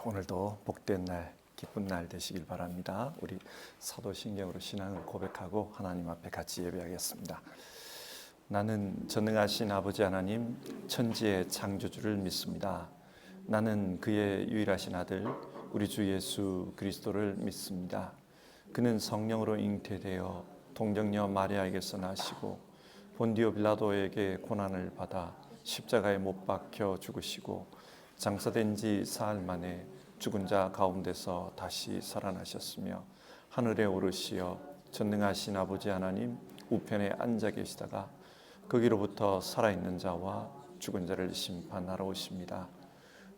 오늘도 복된 날, 기쁜 날 되시길 바랍니다. 우리 사도신경으로 신앙을 고백하고 하나님 앞에 같이 예배하겠습니다. 나는 전능하신 아버지 하나님, 천지의 창조주를 믿습니다. 나는 그의 유일하신 아들, 우리 주 예수 그리스도를 믿습니다. 그는 성령으로 잉태되어 동정녀 마리아에게서 나시고 본디오 빌라도에게 고난을 받아 십자가에 못 박혀 죽으시고 장사된 지 사흘 만에 죽은 자 가운데서 다시 살아나셨으며 하늘에 오르시어 전능하신 아버지 하나님 우편에 앉아 계시다가 거기로부터 살아있는 자와 죽은 자를 심판하러 오십니다.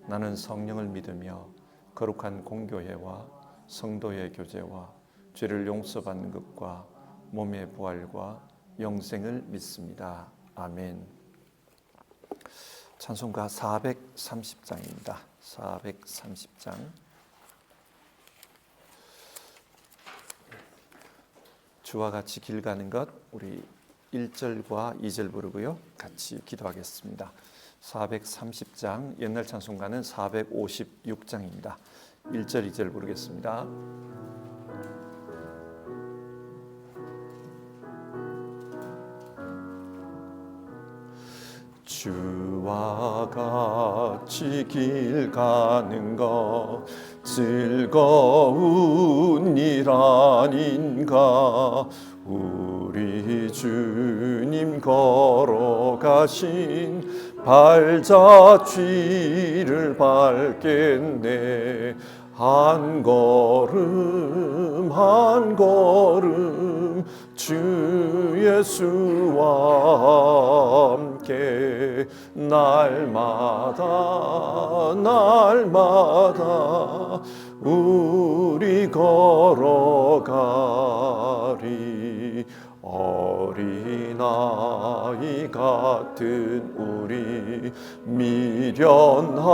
나는 성령을 믿으며 거룩한 공교회와 성도의 교제와 죄를 용서받는 것과 몸의 부활과 영생을 믿습니다. 아멘. 찬송가 430장입니다. 430장. 주와 같이 길 가는 것, 우리 1절과 2절 부르고요. 같이 기도하겠습니다. 430장, 옛날 찬송가는 456장입니다. 1절, 2절 부르겠습니다. 주와 같이 길 가는 것 즐거운 일 아닌가. 우리 주님 걸어가신 발자취를 밟겠네. 한 걸음 한 걸음 주 예수와 함께 날마다 날마다 우리 걸어가리. 어린아이 같은 우리 미련하고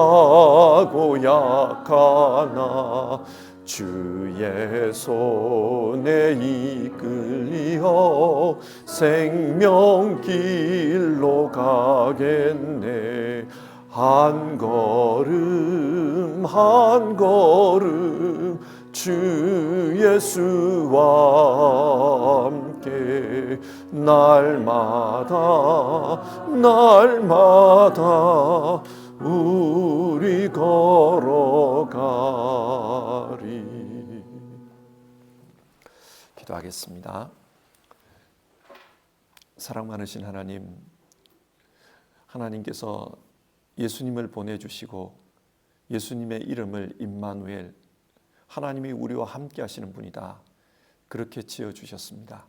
약하나 주의 손에 이끌려 생명길로 가겠네. 한 걸음 한 걸음 주 예수와 함께 날마다 날마다 우리 걸어가리. 기도하겠습니다. 사랑 많으신 하나님, 하나님께서 예수님을 보내주시고 예수님의 이름을 임마누엘, 하나님이 우리와 함께 하시는 분이다, 그렇게 지어주셨습니다.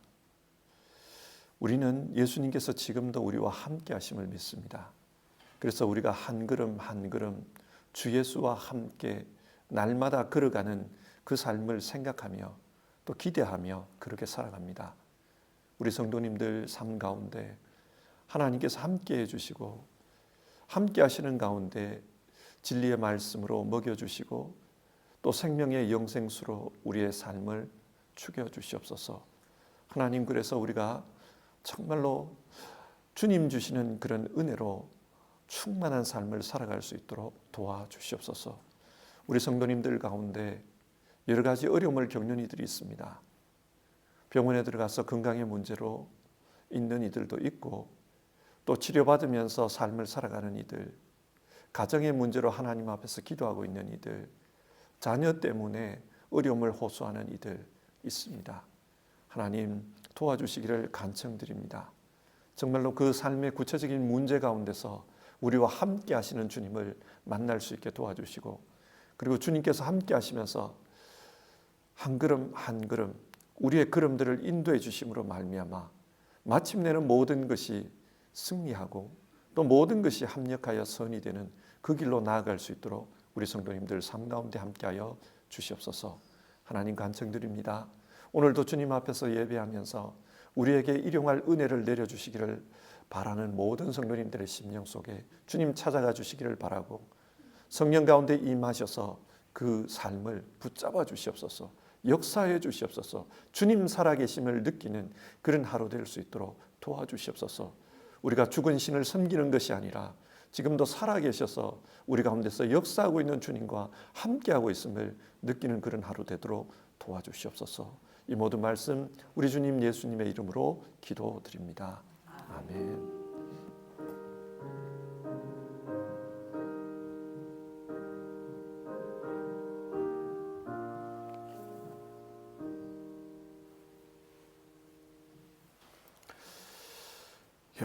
우리는 예수님께서 지금도 우리와 함께 하심을 믿습니다. 그래서 우리가 한 걸음 한 걸음 주 예수와 함께 날마다 걸어가는 그 삶을 생각하며 또 기대하며 그렇게 살아갑니다. 우리 성도님들 삶 가운데 하나님께서 함께 해주시고 함께 하시는 가운데 진리의 말씀으로 먹여주시고 또 생명의 영생수로 우리의 삶을 죽여주시옵소서. 하나님, 그래서 우리가 정말로 주님 주시는 그런 은혜로 충만한 삶을 살아갈 수 있도록 도와주시옵소서. 우리 성도님들 가운데 여러 가지 어려움을 겪는 이들이 있습니다. 병원에 들어가서 건강의 문제로 있는 이들도 있고 또 치료받으면서 삶을 살아가는 이들, 가정의 문제로 하나님 앞에서 기도하고 있는 이들, 자녀 때문에 어려움을 호소하는 이들 있습니다. 하나님, 도와주시기를 간청드립니다. 정말로 그 삶의 구체적인 문제 가운데서 우리와 함께 하시는 주님을 만날 수 있게 도와주시고, 그리고 주님께서 함께 하시면서 한 걸음 한 걸음 우리의 걸음들을 인도해 주심으로 말미암아 마침내는 모든 것이 승리하고 또 모든 것이 합력하여 선이 되는 그 길로 나아갈 수 있도록 우리 성도님들 삶 가운데 함께하여 주시옵소서. 하나님, 간청드립니다. 오늘도 주님 앞에서 예배하면서 우리에게 일용할 은혜를 내려주시기를 바라는 모든 성도님들의 심령 속에 주님 찾아가 주시기를 바라고, 성령 가운데 임하셔서 그 삶을 붙잡아 주시옵소서. 역사해 주시옵소서. 주님 살아계심을 느끼는 그런 하루 될 수 있도록 도와주시옵소서. 우리가 죽은 신을 섬기는 것이 아니라 지금도 살아계셔서 우리 가운데서 역사하고 있는 주님과 함께하고 있음을 느끼는 그런 하루 되도록 도와주시옵소서. 이 모든 말씀 우리 주님 예수님의 이름으로 기도드립니다. 아멘.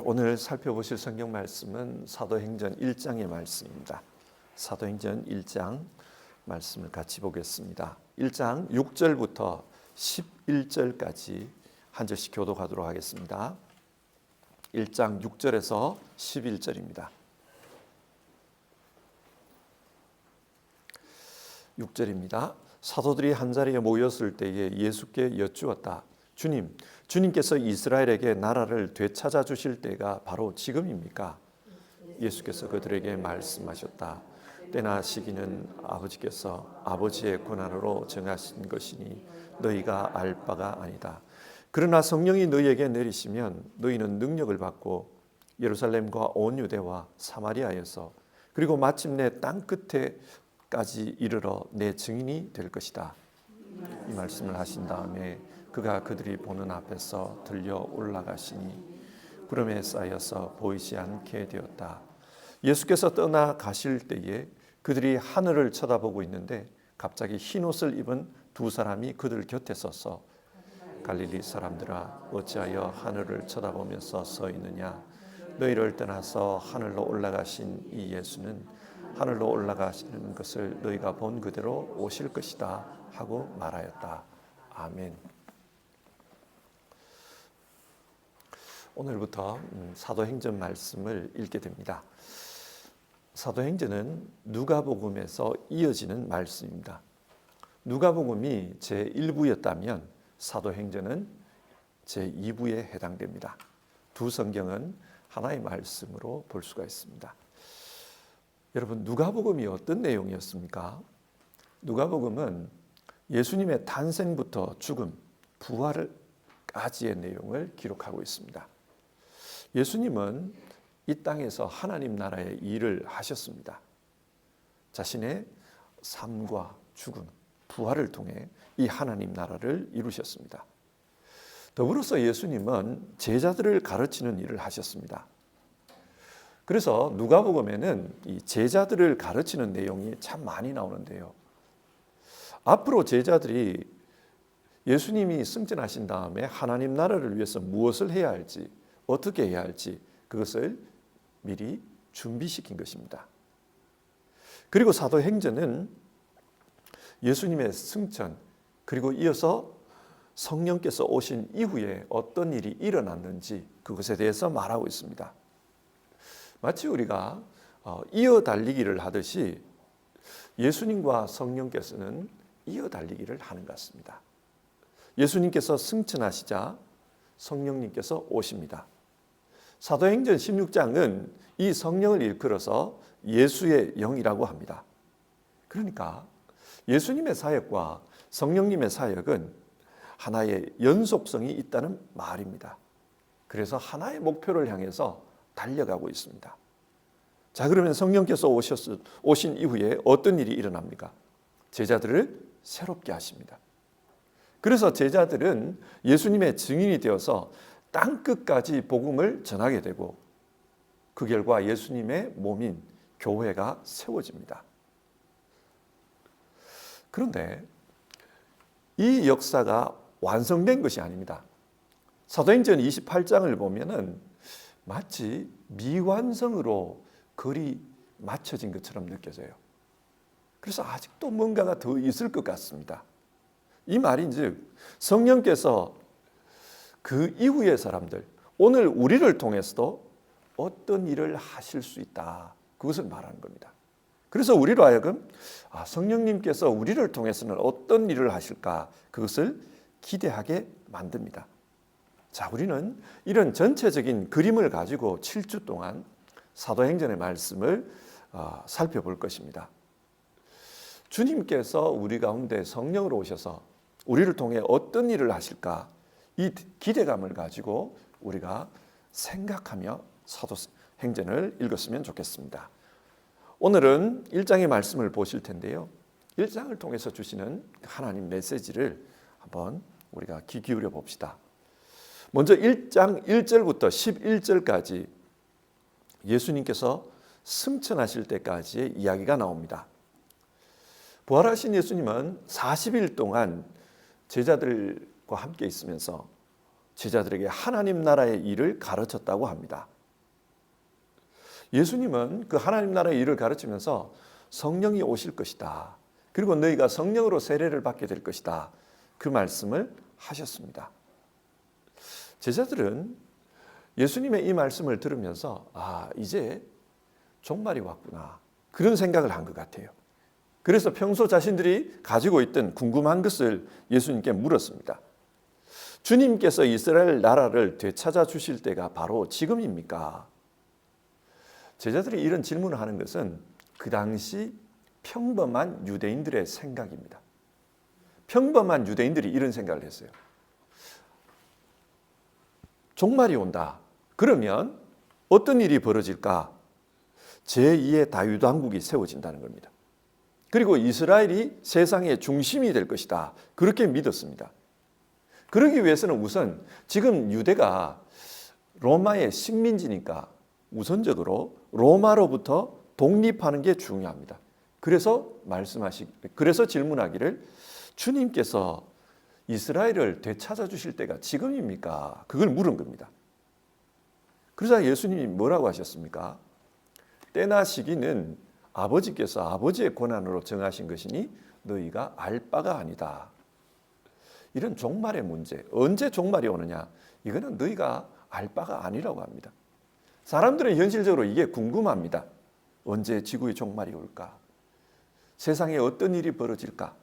오늘 살펴보실 성경 말씀은 사도행전 1장의 말씀입니다. 사도행전 1장 말씀을 같이 보겠습니다. 1장 6절부터 11절까지 한 절씩 교독하도록 하겠습니다. 1장 6절에서 11절입니다. 6절입니다. 사도들이 한자리에 모였을 때에 예수께 여쭈었다. 주님께서 이스라엘에게 나라를 되찾아 주실 때가 바로 지금입니까? 예수께서 그들에게 말씀하셨다. 때나 시기는 아버지께서 아버지의 권한으로 정하신 것이니 너희가 알 바가 아니다. 그러나 성령이 너희에게 내리시면 너희는 능력을 받고 예루살렘과 온 유대와 사마리아에서 그리고 마침내 땅 끝에까지 이르러 내 증인이 될 것이다. 이 말씀을 하신 다음에 그가 그들이 보는 앞에서 들려 올라가시니 구름에 쌓여서 보이지 않게 되었다. 예수께서 떠나 가실 때에 그들이 하늘을 쳐다보고 있는데 갑자기 흰 옷을 입은 두 사람이 그들 곁에 서서 갈릴리 사람들아 어찌하여 하늘을 쳐다보면서 서 있느냐? 너희를 떠나서 하늘로 올라가신 이 예수는 하늘로 올라가시는 것을 너희가 본 그대로 오실 것이다 하고 말하였다. 아멘. 오늘부터 사도행전 말씀을 읽게 됩니다. 사도행전은 누가복음에서 이어지는 말씀입니다. 누가복음이 제1부였다면 사도행전은 제2부에 해당됩니다. 두 성경은 하나의 말씀으로 볼 수가 있습니다. 여러분, 누가복음이 어떤 내용이었습니까? 누가복음은 예수님의 탄생부터 죽음, 부활까지의 내용을 기록하고 있습니다. 예수님은 이 땅에서 하나님 나라의 일을 하셨습니다. 자신의 삶과 죽음, 부활을 통해 이 하나님 나라를 이루셨습니다. 더불어서 예수님은 제자들을 가르치는 일을 하셨습니다. 그래서 누가복음에는 이 제자들을 가르치는 내용이 참 많이 나오는데요. 앞으로 제자들이 예수님이 승천하신 다음에 하나님 나라를 위해서 무엇을 해야 할지, 어떻게 해야 할지 그것을 미리 준비시킨 것입니다. 그리고 사도행전은 예수님의 승천 그리고 이어서 성령께서 오신 이후에 어떤 일이 일어났는지 그것에 대해서 말하고 있습니다. 마치 우리가 이어 달리기를 하듯이 예수님과 성령께서는 이어 달리기를 하는 것 같습니다. 예수님께서 승천하시자 성령님께서 오십니다. 사도행전 16장은 이 성령을 일컬어서 예수의 영이라고 합니다. 그러니까 예수님의 사역과 성령님의 사역은 하나의 연속성이 있다는 말입니다. 그래서 하나의 목표를 향해서 달려가고 있습니다. 자, 그러면 성령께서 오신 이후에 어떤 일이 일어납니까? 제자들을 새롭게 하십니다. 그래서 제자들은 예수님의 증인이 되어서 땅끝까지 복음을 전하게 되고 그 결과 예수님의 몸인 교회가 세워집니다. 그런데 이 역사가 완성된 것이 아닙니다. 사도행전 28장을 보면은 마치 미완성으로 글이 맞춰진 것처럼 느껴져요. 그래서 아직도 뭔가가 더 있을 것 같습니다. 이 말인즉 성령께서 그 이후의 사람들, 오늘 우리를 통해서도 어떤 일을 하실 수 있다. 그것을 말하는 겁니다. 그래서 우리로 하여금 성령님께서 우리를 통해서는 어떤 일을 하실까? 그것을 기대하게 만듭니다. 자, 우리는 이런 전체적인 그림을 가지고 7주 동안 사도행전의 말씀을 살펴볼 것입니다. 주님께서 우리 가운데 성령으로 오셔서 우리를 통해 어떤 일을 하실까? 이 기대감을 가지고 우리가 생각하며 행전을 읽었으면 좋겠습니다. 오늘은 1장의 말씀을 보실 텐데요. 1장을 통해서 주시는 하나님 메시지를 한번 우리가 귀 기울여 봅시다. 먼저 1장 1절부터 11절까지 예수님께서 승천하실 때까지의 이야기가 나옵니다. 부활하신 예수님은 40일 동안 제자들과 함께 있으면서 제자들에게 하나님 나라의 일을 가르쳤다고 합니다. 예수님은 그 하나님 나라의 일을 가르치면서 성령이 오실 것이다. 그리고 너희가 성령으로 세례를 받게 될 것이다. 그 말씀을 하셨습니다. 제자들은 예수님의 이 말씀을 들으면서 이제 종말이 왔구나. 그런 생각을 한 것 같아요. 그래서 평소 자신들이 가지고 있던 궁금한 것을 예수님께 물었습니다. 주님께서 이스라엘 나라를 되찾아 주실 때가 바로 지금입니까? 제자들이 이런 질문을 하는 것은 그 당시 평범한 유대인들의 생각입니다. 평범한 유대인들이 이런 생각을 했어요. 종말이 온다. 그러면 어떤 일이 벌어질까? 제2의 다윗 왕국이 세워진다는 겁니다. 그리고 이스라엘이 세상의 중심이 될 것이다. 그렇게 믿었습니다. 그러기 위해서는 우선 지금 유대가 로마의 식민지니까 우선적으로 로마로부터 독립하는 게 중요합니다. 그래서 질문하기를 주님께서 이스라엘을 되찾아 주실 때가 지금입니까? 그걸 물은 겁니다. 그러자 예수님이 뭐라고 하셨습니까? 때나 시기는 아버지께서 아버지의 권한으로 정하신 것이니 너희가 알 바가 아니다. 이런 종말의 문제, 언제 종말이 오느냐? 이거는 너희가 알 바가 아니라고 합니다. 사람들은 현실적으로 이게 궁금합니다. 언제 지구의 종말이 올까? 세상에 어떤 일이 벌어질까?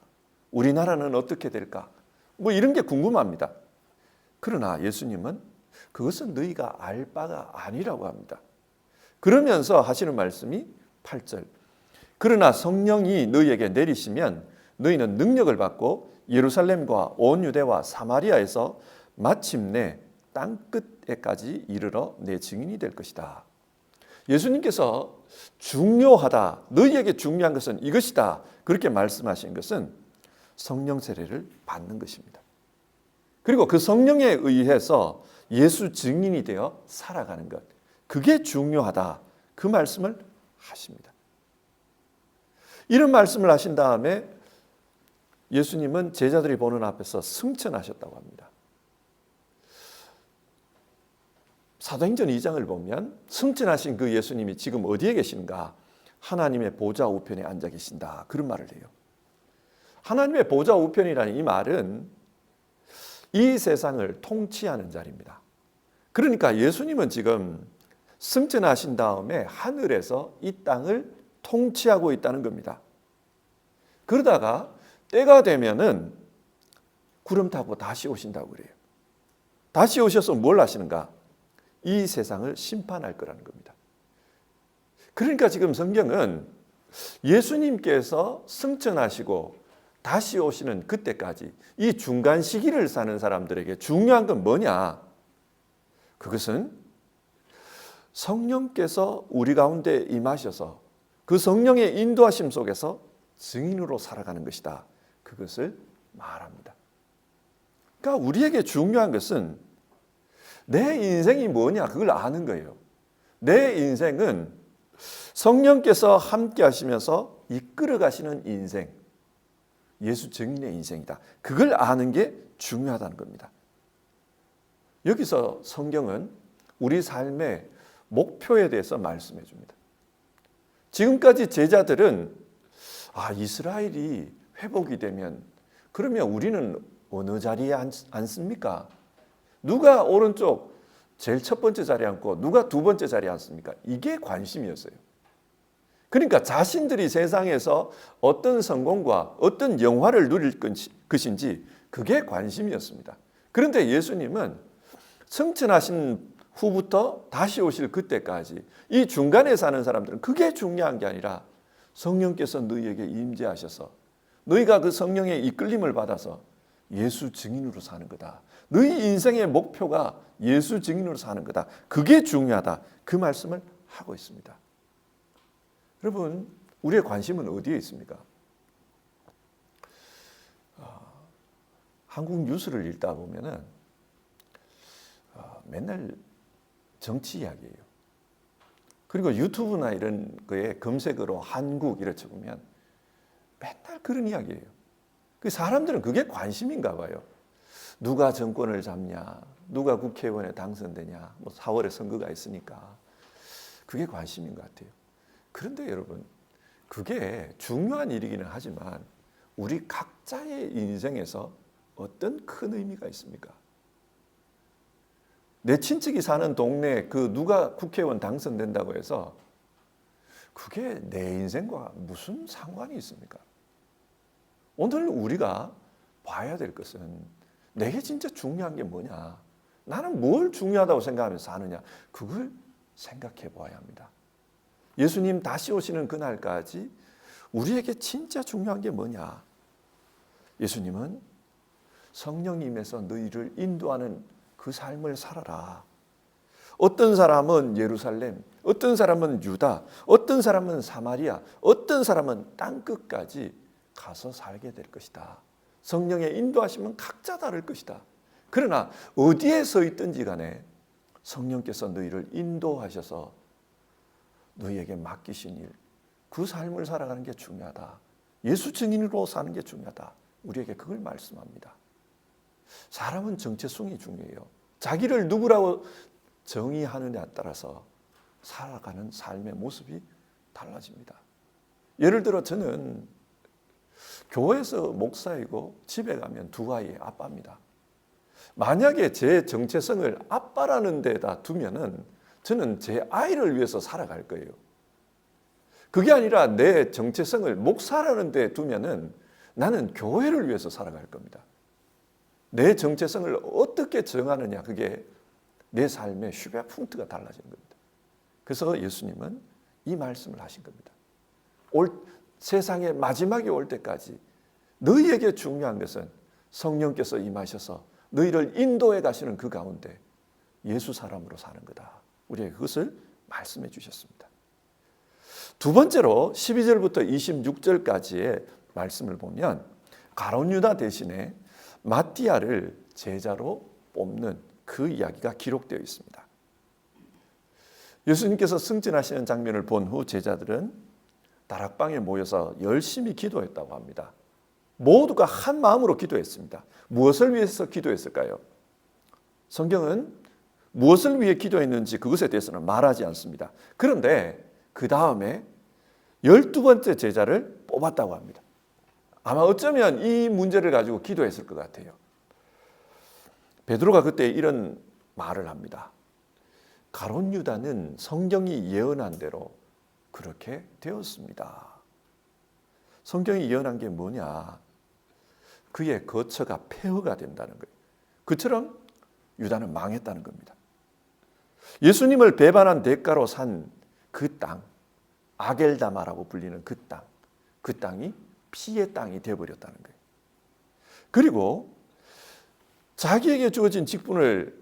우리나라는 어떻게 될까? 이런 게 궁금합니다. 그러나 예수님은 그것은 너희가 알 바가 아니라고 합니다. 그러면서 하시는 말씀이 8절. 그러나 성령이 너희에게 내리시면 너희는 능력을 받고 예루살렘과 온 유대와 사마리아에서 마침내 땅끝에까지 이르러 내 증인이 될 것이다. 예수님께서 중요하다, 너희에게 중요한 것은 이것이다, 그렇게 말씀하신 것은 성령 세례를 받는 것입니다. 그리고 그 성령에 의해서 예수 증인이 되어 살아가는 것, 그게 중요하다, 그 말씀을 하십니다. 이런 말씀을 하신 다음에 예수님은 제자들이 보는 앞에서 승천하셨다고 합니다. 사도행전 2장을 보면 승천하신 그 예수님이 지금 어디에 계신가? 하나님의 보좌 우편에 앉아 계신다. 그런 말을 해요. 하나님의 보좌 우편이라는 이 말은 이 세상을 통치하는 자리입니다. 그러니까 예수님은 지금 승천하신 다음에 하늘에서 이 땅을 통치하고 있다는 겁니다. 그러다가 때가 되면은 구름 타고 다시 오신다고 그래요. 다시 오셔서 뭘 하시는가? 이 세상을 심판할 거라는 겁니다. 그러니까 지금 성경은 예수님께서 승천하시고 다시 오시는 그때까지 이 중간 시기를 사는 사람들에게 중요한 건 뭐냐? 그것은 성령께서 우리 가운데 임하셔서 그 성령의 인도하심 속에서 증인으로 살아가는 것이다. 그것을 말합니다. 그러니까 우리에게 중요한 것은 내 인생이 뭐냐? 그걸 아는 거예요. 내 인생은 성령께서 함께 하시면서 이끌어 가시는 인생, 예수 증인의 인생이다. 그걸 아는 게 중요하다는 겁니다. 여기서 성경은 우리 삶의 목표에 대해서 말씀해 줍니다. 지금까지 제자들은 이스라엘이 회복이 되면 그러면 우리는 어느 자리에 앉습니까? 누가 오른쪽 제일 첫 번째 자리에 앉고 누가 두 번째 자리에 앉습니까? 이게 관심이었어요. 그러니까 자신들이 세상에서 어떤 성공과 어떤 영화를 누릴 것인지 그게 관심이었습니다. 그런데 예수님은 승천하신 후부터 다시 오실 그때까지 이 중간에 사는 사람들은 그게 중요한 게 아니라 성령께서 너희에게 임재하셔서 너희가 그 성령의 이끌림을 받아서 예수 증인으로 사는 거다. 너희 인생의 목표가 예수 증인으로 사는 거다. 그게 중요하다. 그 말씀을 하고 있습니다. 여러분, 우리의 관심은 어디에 있습니까? 한국 뉴스를 읽다 보면은 맨날 정치 이야기예요. 그리고 유튜브나 이런 거에 검색어로 한국 이렇게 보면 맨날 그런 이야기예요. 그 사람들은 그게 관심인가 봐요. 누가 정권을 잡냐, 누가 국회의원에 당선되냐, 뭐 4월에 선거가 있으니까 그게 관심인 것 같아요. 그런데 여러분, 그게 중요한 일이기는 하지만 우리 각자의 인생에서 어떤 큰 의미가 있습니까? 내 친척이 사는 동네 그 누가 국회의원 당선된다고 해서 그게 내 인생과 무슨 상관이 있습니까? 오늘 우리가 봐야 될 것은 내게 진짜 중요한 게 뭐냐? 나는 뭘 중요하다고 생각하면서 사느냐? 그걸 생각해 보아야 합니다. 예수님 다시 오시는 그날까지 우리에게 진짜 중요한 게 뭐냐? 예수님은 성령님에서 너희를 인도하는 그 삶을 살아라. 어떤 사람은 예루살렘, 어떤 사람은 유다, 어떤 사람은 사마리아, 어떤 사람은 땅끝까지 가서 살게 될 것이다. 성령의 인도하시면 각자 다를 것이다. 그러나 어디에 서 있든지 간에 성령께서 너희를 인도하셔서 너희에게 맡기신 일, 그 삶을 살아가는 게 중요하다. 예수 증인으로 사는 게 중요하다. 우리에게 그걸 말씀합니다. 사람은 정체성이 중요해요. 자기를 누구라고 정의하느냐에 따라서 살아가는 삶의 모습이 달라집니다. 예를 들어 저는 교회에서 목사이고 집에 가면 두 아이의 아빠입니다. 만약에 제 정체성을 아빠라는 데다 두면은 저는 제 아이를 위해서 살아갈 거예요. 그게 아니라 내 정체성을 목사라는 데 두면은 나는 교회를 위해서 살아갈 겁니다. 내 정체성을 어떻게 정하느냐, 그게 내 삶의 슈베푼트가 달라지는 겁니다. 그래서 예수님은 이 말씀을 하신 겁니다. 세상의 마지막에 올 때까지 너희에게 중요한 것은 성령께서 임하셔서 너희를 인도해 가시는 그 가운데 예수 사람으로 사는 거다. 우리에게 그것을 말씀해 주셨습니다. 두 번째로 12절부터 26절까지의 말씀을 보면 가룟 유다 대신에 마띠아를 제자로 뽑는 그 이야기가 기록되어 있습니다. 예수님께서 승천하시는 장면을 본 후 제자들은 다락방에 모여서 열심히 기도했다고 합니다. 모두가 한 마음으로 기도했습니다. 무엇을 위해서 기도했을까요? 성경은 무엇을 위해 기도했는지 그것에 대해서는 말하지 않습니다. 그런데 그 다음에 12번째 제자를 뽑았다고 합니다. 아마 어쩌면 이 문제를 가지고 기도했을 것 같아요. 베드로가 그때 이런 말을 합니다. 가룟 유다는 성경이 예언한 대로 그렇게 되었습니다. 성경이 예언한 게 뭐냐? 그의 거처가 폐허가 된다는 거예요. 그처럼 유다는 망했다는 겁니다. 예수님을 배반한 대가로 산 그 땅, 아겔다마라고 불리는 그 땅이 피의 땅이 되어버렸다는 거예요. 그리고 자기에게 주어진 직분을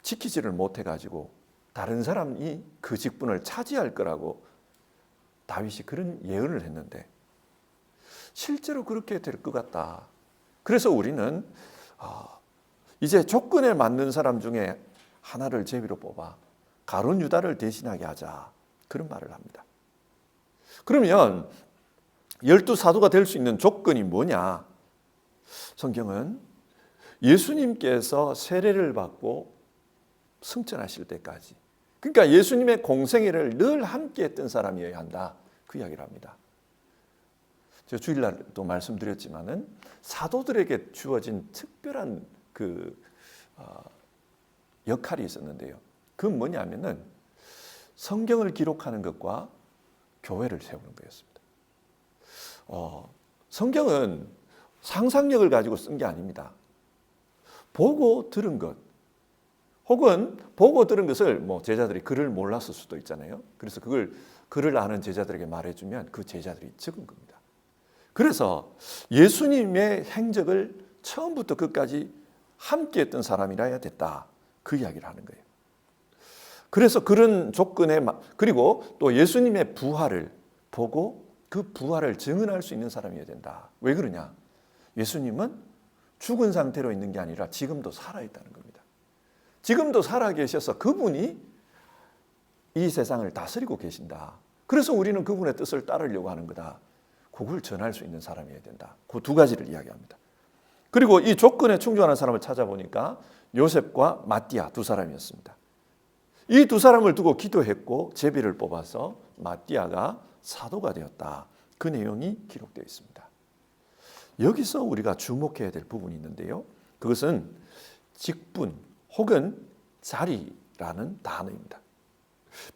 지키지를 못해가지고 다른 사람이 그 직분을 차지할 거라고 다윗이 그런 예언을 했는데 실제로 그렇게 될 것 같다. 그래서 우리는 이제 조건에 맞는 사람 중에 하나를 제비로 뽑아 가룟 유다를 대신하게 하자. 그런 말을 합니다. 그러면 12사도가 될 수 있는 조건이 뭐냐? 성경은 예수님께서 세례를 받고 승천하실 때까지, 그러니까 예수님의 공생애를 늘 함께 했던 사람이어야 한다. 그 이야기를 합니다. 제가 주일날도 말씀드렸지만은 사도들에게 주어진 특별한 역할이 있었는데요. 그건 뭐냐면은 성경을 기록하는 것과 교회를 세우는 거였습니다. 성경은 상상력을 가지고 쓴 게 아닙니다. 보고 들은 것, 혹은 보고 들은 것을 제자들이 글을 몰랐을 수도 있잖아요. 그래서 그걸 글을 아는 제자들에게 말해주면 그 제자들이 적은 겁니다. 그래서 예수님의 행적을 처음부터 끝까지 함께했던 사람이라야 됐다. 그 이야기를 하는 거예요. 그래서 그런 조건에 그리고 또 예수님의 부활을 보고 그 부활을 증언할 수 있는 사람이어야 된다. 왜 그러냐? 예수님은 죽은 상태로 있는 게 아니라 지금도 살아있다는 겁니다. 지금도 살아계셔서 그분이 이 세상을 다스리고 계신다. 그래서 우리는 그분의 뜻을 따르려고 하는 거다. 그걸 전할 수 있는 사람이어야 된다. 그 두 가지를 이야기합니다. 그리고 이 조건에 충족하는 사람을 찾아보니까 요셉과 마띠아 두 사람이었습니다. 이 두 사람을 두고 기도했고 제비를 뽑아서 마띠아가 사도가 되었다. 그 내용이 기록되어 있습니다. 여기서 우리가 주목해야 될 부분이 있는데요. 그것은 직분 혹은 자리라는 단어입니다.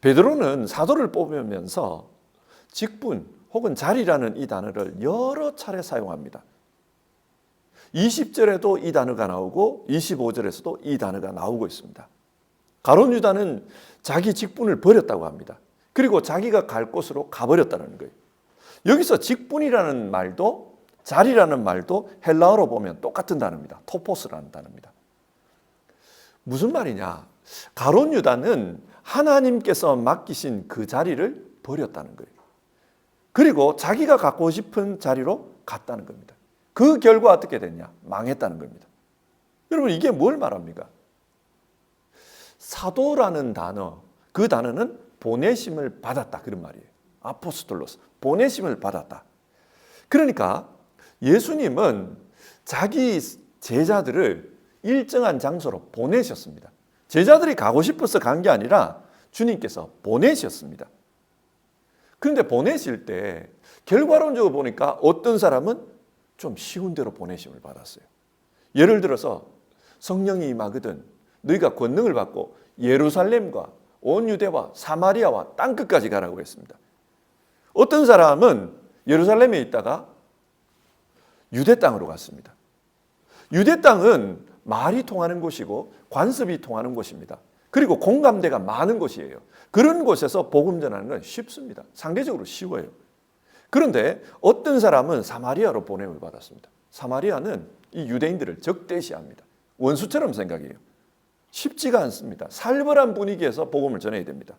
베드로는 사도를 뽑으면서 직분 혹은 자리라는 이 단어를 여러 차례 사용합니다. 20절에도 이 단어가 나오고 25절에서도 이 단어가 나오고 있습니다. 가룟 유다는 자기 직분을 버렸다고 합니다. 그리고 자기가 갈 곳으로 가버렸다는 거예요. 여기서 직분이라는 말도 자리라는 말도 헬라어로 보면 똑같은 단어입니다. 토포스라는 단어입니다. 무슨 말이냐? 가룟 유다는 하나님께서 맡기신 그 자리를 버렸다는 거예요. 그리고 자기가 갖고 싶은 자리로 갔다는 겁니다. 그 결과 어떻게 됐냐? 망했다는 겁니다. 여러분 이게 뭘 말합니까? 사도라는 단어, 그 단어는 보내심을 받았다 그런 말이에요. 아포스톨로스, 보내심을 받았다. 그러니까 예수님은 자기 제자들을 일정한 장소로 보내셨습니다. 제자들이 가고 싶어서 간 게 아니라 주님께서 보내셨습니다. 그런데 보내실 때 결과론적으로 보니까 어떤 사람은 좀 쉬운 대로 보내심을 받았어요. 예를 들어서 성령이 임하거든 너희가 권능을 받고 예루살렘과 온 유대와 사마리아와 땅끝까지 가라고 했습니다. 어떤 사람은 예루살렘에 있다가 유대 땅으로 갔습니다. 유대 땅은 말이 통하는 곳이고 관습이 통하는 곳입니다. 그리고 공감대가 많은 곳이에요. 그런 곳에서 복음 전하는 건 쉽습니다. 상대적으로 쉬워요. 그런데 어떤 사람은 사마리아로 보냄을 받았습니다. 사마리아는 이 유대인들을 적대시합니다. 원수처럼 생각해요. 쉽지가 않습니다. 살벌한 분위기에서 복음을 전해야 됩니다.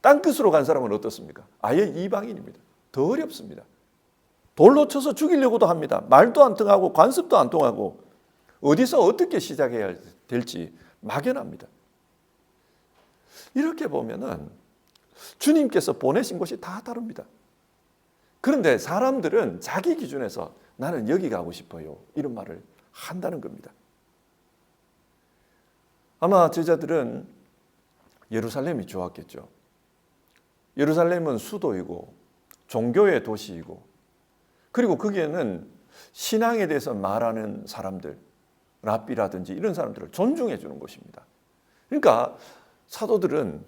땅끝으로 간 사람은 어떻습니까? 아예 이방인입니다. 더 어렵습니다. 돌로 쳐서 죽이려고도 합니다. 말도 안 통하고 관습도 안 통하고 어디서 어떻게 시작해야 될지 막연합니다. 이렇게 보면은 주님께서 보내신 곳이 다 다릅니다. 그런데 사람들은 자기 기준에서 나는 여기 가고 싶어요. 이런 말을 한다는 겁니다. 아마 제자들은 예루살렘이 좋았겠죠. 예루살렘은 수도이고 종교의 도시이고 그리고 거기에는 신앙에 대해서 말하는 사람들, 랍비라든지 이런 사람들을 존중해 주는 곳입니다. 그러니까 사도들은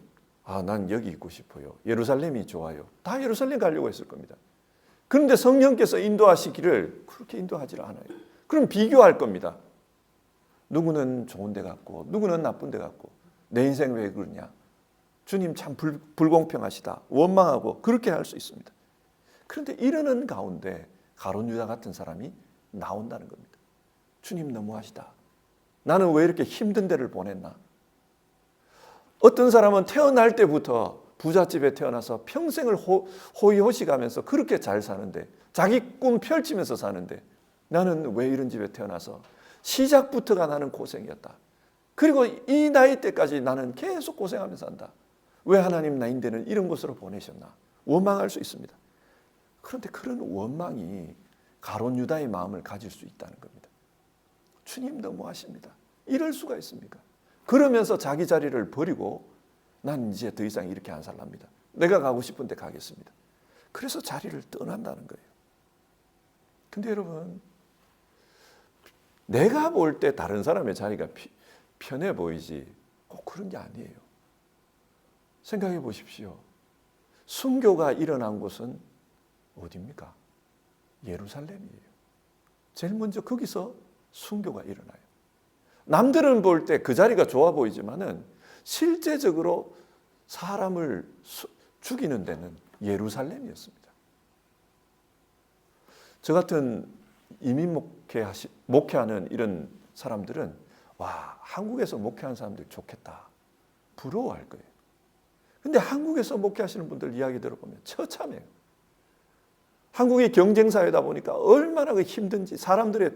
난 여기 있고 싶어요. 예루살렘이 좋아요. 다 예루살렘 가려고 했을 겁니다. 그런데 성령께서 인도하시기를 그렇게 인도하지 않아요. 그럼 비교할 겁니다. 누구는 좋은 데 갔고 누구는 나쁜 데 갔고 내 인생 왜 그러냐. 주님 참 불공평하시다. 원망하고 그렇게 할 수 있습니다. 그런데 이러는 가운데 가룟 유다 같은 사람이 나온다는 겁니다. 주님 너무하시다. 나는 왜 이렇게 힘든 데를 보냈나. 어떤 사람은 태어날 때부터 부잣집에 태어나서 평생을 호의호식하면서 그렇게 잘 사는데 자기 꿈 펼치면서 사는데 나는 왜 이런 집에 태어나서 시작부터가 나는 고생이었다. 그리고 이 나이 때까지 나는 계속 고생하면서 산다. 왜 하나님 나 인대는 이런 곳으로 보내셨나. 원망할 수 있습니다. 그런데 그런 원망이 가룟 유다의 마음을 가질 수 있다는 겁니다. 주님 너무하십니다. 이럴 수가 있습니까? 그러면서 자기 자리를 버리고 난 이제 더 이상 이렇게 안 살랍니다. 내가 가고 싶은 데 가겠습니다. 그래서 자리를 떠난다는 거예요. 근데 여러분 내가 볼 때 다른 사람의 자리가 편해 보이지 꼭 그런 게 아니에요. 생각해 보십시오. 순교가 일어난 곳은 어디입니까? 예루살렘이에요. 제일 먼저 거기서 순교가 일어나요. 남들은 볼 때 그 자리가 좋아 보이지만은 실제적으로 사람을 죽이는 데는 예루살렘이었습니다. 저 같은 이민 목회하는 이런 사람들은 와 한국에서 목회하는 사람들 좋겠다. 부러워할 거예요. 근데 한국에서 목회하시는 분들 이야기 들어보면 처참해요. 한국이 경쟁사회다 보니까 얼마나 그 힘든지, 사람들의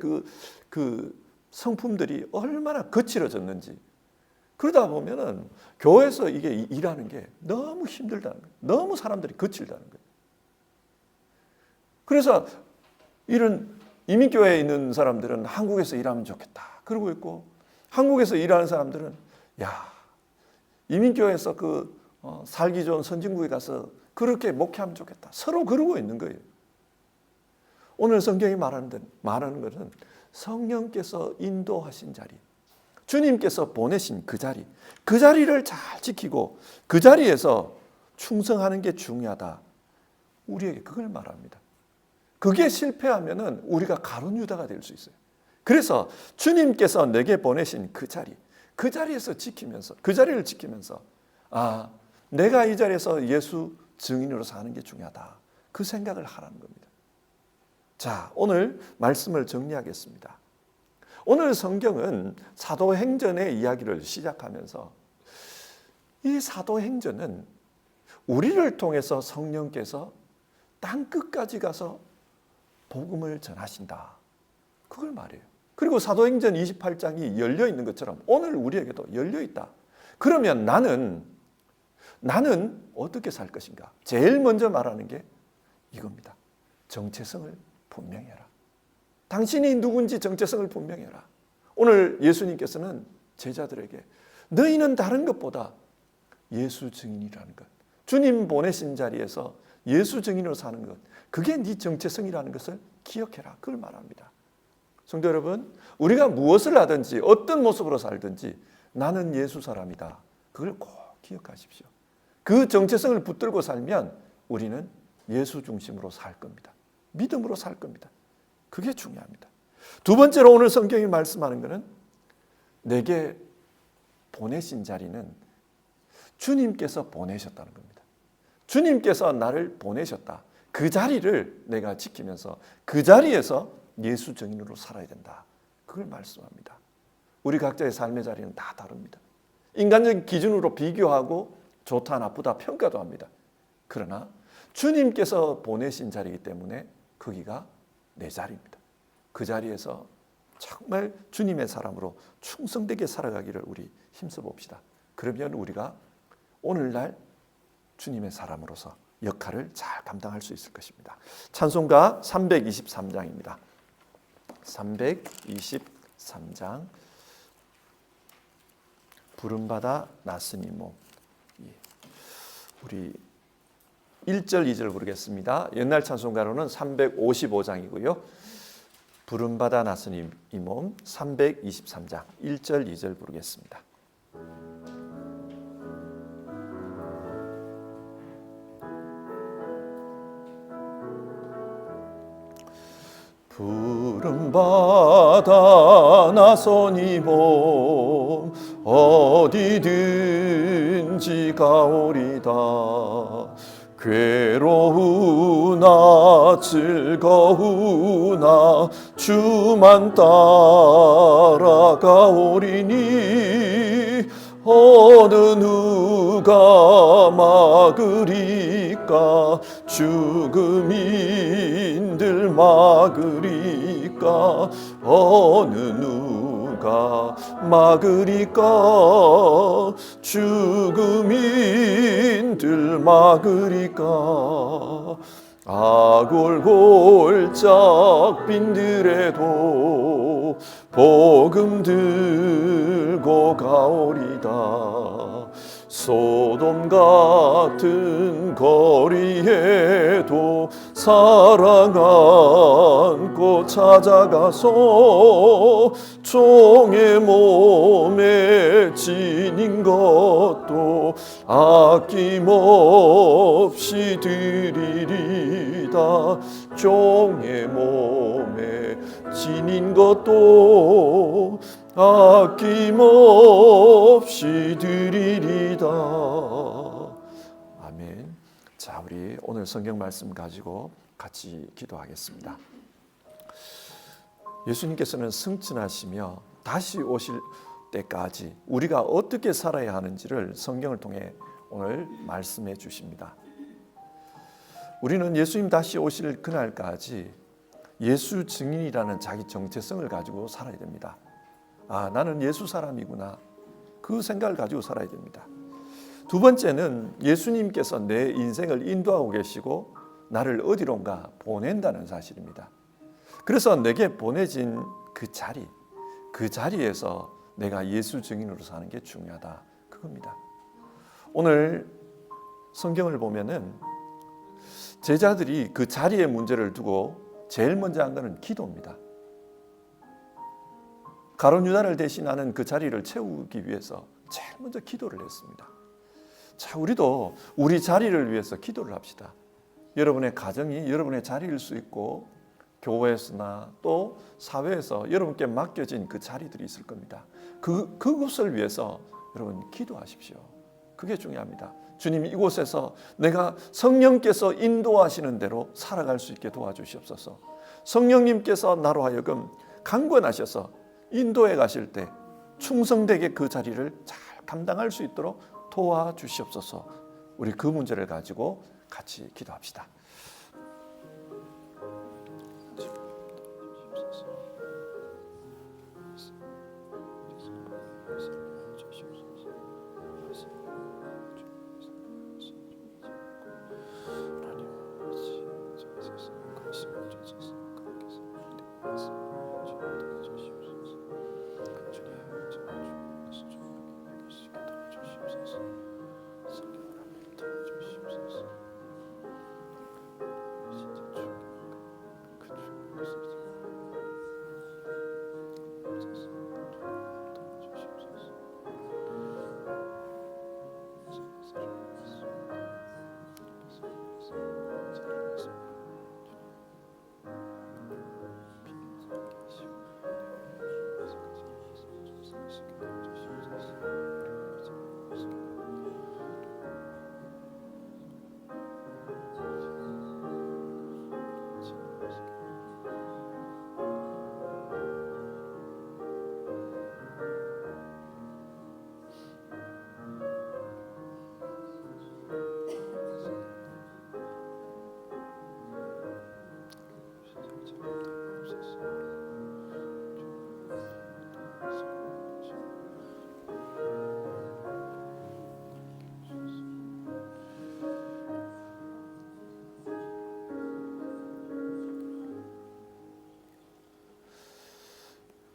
그 성품들이 얼마나 거칠어졌는지. 그러다 보면은 교회에서 이게 일하는 게 너무 힘들다는 거예요. 너무 사람들이 거칠다는 거예요. 그래서 이런 이민교회에 있는 사람들은 한국에서 일하면 좋겠다 그러고 있고, 한국에서 일하는 사람들은 야, 이민교회에서 살기 좋은 선진국에 가서 그렇게 목회하면 좋겠다, 서로 그러고 있는 거예요. 오늘 성경이 말하는 것은 성령께서 인도하신 자리, 주님께서 보내신 그 자리를 잘 지키고 그 자리에서 충성하는 게 중요하다. 우리에게 그걸 말합니다. 그게 실패하면은 우리가 가룟 유다가 될 수 있어요. 그래서 주님께서 내게 보내신 그 자리에서 지키면서, 그 자리를 지키면서, 내가 이 자리에서 예수 증인으로 사는 게 중요하다, 그 생각을 하라는 겁니다. 자, 오늘 말씀을 정리하겠습니다. 오늘 성경은 사도행전의 이야기를 시작하면서 이 사도행전은 우리를 통해서 성령께서 땅 끝까지 가서 복음을 전하신다, 그걸 말해요. 그리고 사도행전 28장이 열려 있는 것처럼 오늘 우리에게도 열려 있다. 그러면 나는 어떻게 살 것인가? 제일 먼저 말하는 게 이겁니다. 정체성을 분명히 해라. 당신이 누군지 정체성을 분명히 해라. 오늘 예수님께서는 제자들에게 너희는 다른 것보다 예수 증인이라는 것, 주님 보내신 자리에서 예수 증인으로 사는 것, 그게 네 정체성이라는 것을 기억해라, 그걸 말합니다. 성도 여러분, 우리가 무엇을 하든지 어떤 모습으로 살든지 나는 예수 사람이다, 그걸 꼭 기억하십시오. 그 정체성을 붙들고 살면 우리는 예수 중심으로 살 겁니다. 믿음으로 살 겁니다. 그게 중요합니다. 두 번째로 오늘 성경이 말씀하는 것은 내게 보내신 자리는 주님께서 보내셨다는 겁니다. 주님께서 나를 보내셨다. 그 자리를 내가 지키면서 그 자리에서 예수 증인으로 살아야 된다, 그걸 말씀합니다. 우리 각자의 삶의 자리는 다 다릅니다. 인간적인 기준으로 비교하고 좋다 나쁘다 평가도 합니다. 그러나 주님께서 보내신 자리이기 때문에 거기가 내 자리입니다. 그 자리에서 정말 주님의 사람으로 충성되게 살아가기를 우리 힘써 봅시다. 그러면 우리가 오늘날 주님의 사람으로서 역할을 잘 감당할 수 있을 것입니다. 찬송가 323장입니다. 323장 부름받아 나서니 몸. 우리 1절 2절 부르겠습니다. 옛날 찬송가로는 355장이고요. 부름받아 나서니 이 몸 323장 1절 2절 부르겠습니다. 부름받아 나서니 몸 어디든지 가오리다. 괴로우나 즐거우나 주만 따라가오리니 어느 누가 막으리까. 죽음인들 막으리까. 어느 누가 막으리까. 죽음인들 막으리까. 아골골짝 빈들에도 복음 들고 가오리다. 소돔 같은 거리에도 사랑 안고 찾아가서 종의 몸에 지닌 것도 아낌없이 드리리다. 종의 몸에 지닌 것도 아낌없이 드리리다. 아멘. 자, 우리 오늘 성경 말씀 가지고 같이 기도하겠습니다. 예수님께서는 승천하시며 다시 오실 때까지 우리가 어떻게 살아야 하는지를 성경을 통해 오늘 말씀해 주십니다. 우리는 예수님 다시 오실 그날까지 예수 증인이라는 자기 정체성을 가지고 살아야 됩니다. 나는 예수 사람이구나. 그 생각을 가지고 살아야 됩니다. 두 번째는 예수님께서 내 인생을 인도하고 계시고 나를 어디론가 보낸다는 사실입니다. 그래서 내게 보내진 그 자리에서 내가 예수 증인으로 사는 게 중요하다. 그겁니다. 오늘 성경을 보면은 제자들이 그 자리의 문제를 두고 제일 먼저 한 것은 기도입니다. 가룟 유다를 대신하는 그 자리를 채우기 위해서 제일 먼저 기도를 했습니다. 자, 우리도 우리 자리를 위해서 기도를 합시다. 여러분의 가정이 여러분의 자리일 수 있고 교회에서나 또 사회에서 여러분께 맡겨진 그 자리들이 있을 겁니다. 그곳을 위해서 여러분 기도하십시오. 그게 중요합니다. 주님, 이곳에서 내가 성령께서 인도하시는 대로 살아갈 수 있게 도와주시옵소서. 성령님께서 나로 하여금 강권하셔서 인도해 가실 때 충성되게 그 자리를 잘 감당할 수 있도록 도와주시옵소서. 우리 그 문제를 가지고 같이 기도합시다.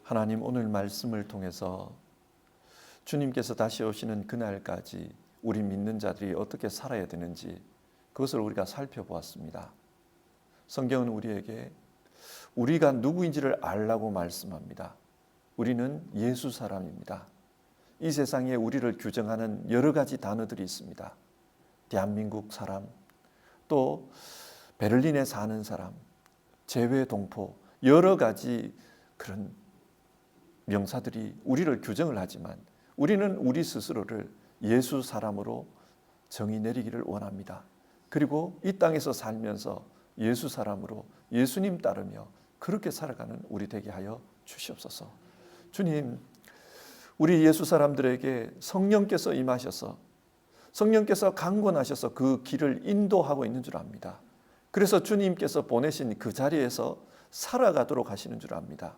하나님, 오늘 말씀을 통해서 주님께서 다시 오시는 그날까지 우리 믿는 자들이 어떻게 살아야 되는지 그것을 우리가 살펴보았습니다. 성경은 우리에게 우리가 누구인지를 알라고 말씀합니다. 우리는 예수 사람입니다. 이 세상에 우리를 규정하는 여러 가지 단어들이 있습니다. 대한민국 사람, 또 베를린에 사는 사람, 재외동포, 여러 가지 그런 명사들이 우리를 규정을 하지만 우리는 우리 스스로를 예수 사람으로 정의 내리기를 원합니다. 그리고 이 땅에서 살면서 예수 사람으로 예수님 따르며 그렇게 살아가는 우리 되게 하여 주시옵소서. 주님, 우리 예수 사람들에게 성령께서 임하셔서 성령께서 강권하셔서 그 길을 인도하고 있는 줄 압니다. 그래서 주님께서 보내신 그 자리에서 살아가도록 하시는 줄 압니다.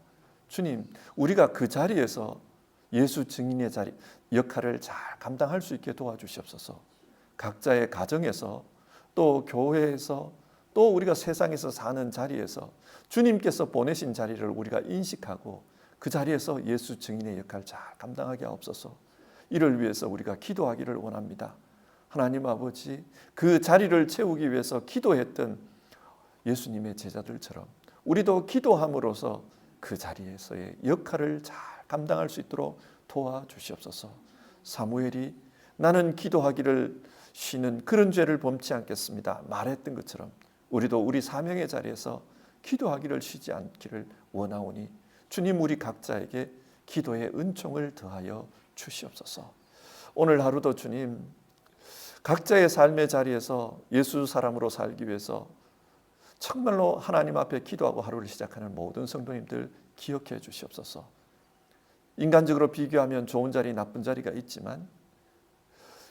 주님, 우리가 그 자리에서 예수 증인의 자리 역할을 잘 감당할 수 있게 도와주시옵소서. 각자의 가정에서 또 교회에서 또 우리가 세상에서 사는 자리에서 주님께서 보내신 자리를 우리가 인식하고 그 자리에서 예수 증인의 역할을 잘 감당하게 하옵소서. 이를 위해서 우리가 기도하기를 원합니다. 하나님 아버지, 그 자리를 채우기 위해서 기도했던 예수님의 제자들처럼 우리도 기도함으로써 그 자리에서의 역할을 잘 감당할 수 있도록 도와주시옵소서. 사무엘이 나는 기도하기를 쉬는 그런 죄를 범치 않겠습니다 말했던 것처럼 우리도 우리 사명의 자리에서 기도하기를 쉬지 않기를 원하오니 주님, 우리 각자에게 기도의 은총을 더하여 주시옵소서. 오늘 하루도 주님, 각자의 삶의 자리에서 예수 사람으로 살기 위해서 정말로 하나님 앞에 기도하고 하루를 시작하는 모든 성도님들 기억해 주시옵소서. 인간적으로 비교하면 좋은 자리, 나쁜 자리가 있지만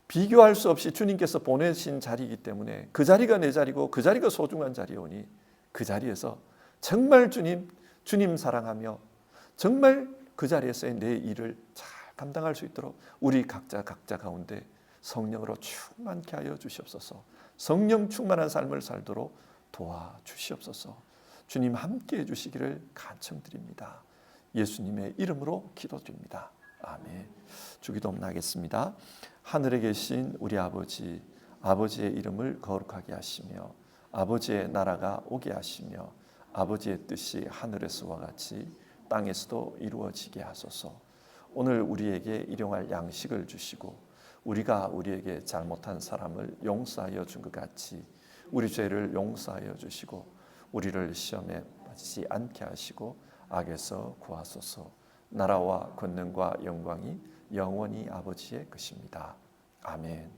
비교할 수 없이 주님께서 보내신 자리이기 때문에 그 자리가 내 자리고 그 자리가 소중한 자리오니 그 자리에서 정말 주님 사랑하며 정말 그 자리에서의 내 일을 잘 감당할 수 있도록 우리 각자 가운데 성령으로 충만케 하여 주시옵소서. 성령 충만한 삶을 살도록 도와주시옵소서. 주님 함께해 주시기를 간청드립니다. 예수님의 이름으로 기도드립니다. 아멘. 주기도문 하겠습니다. 하늘에 계신 우리 아버지, 아버지의 이름을 거룩하게 하시며 아버지의 나라가 오게 하시며 아버지의 뜻이 하늘에서와 같이 땅에서도 이루어지게 하소서. 오늘 우리에게 일용할 양식을 주시고 우리가 우리에게 잘못한 사람을 용서하여 준 것 같이 우리 죄를 용서하여 주시고 우리를 시험에 빠지지 않게 하시고 악에서 구하소서. 나라와 권능과 영광이 영원히 아버지의 것입니다. 아멘.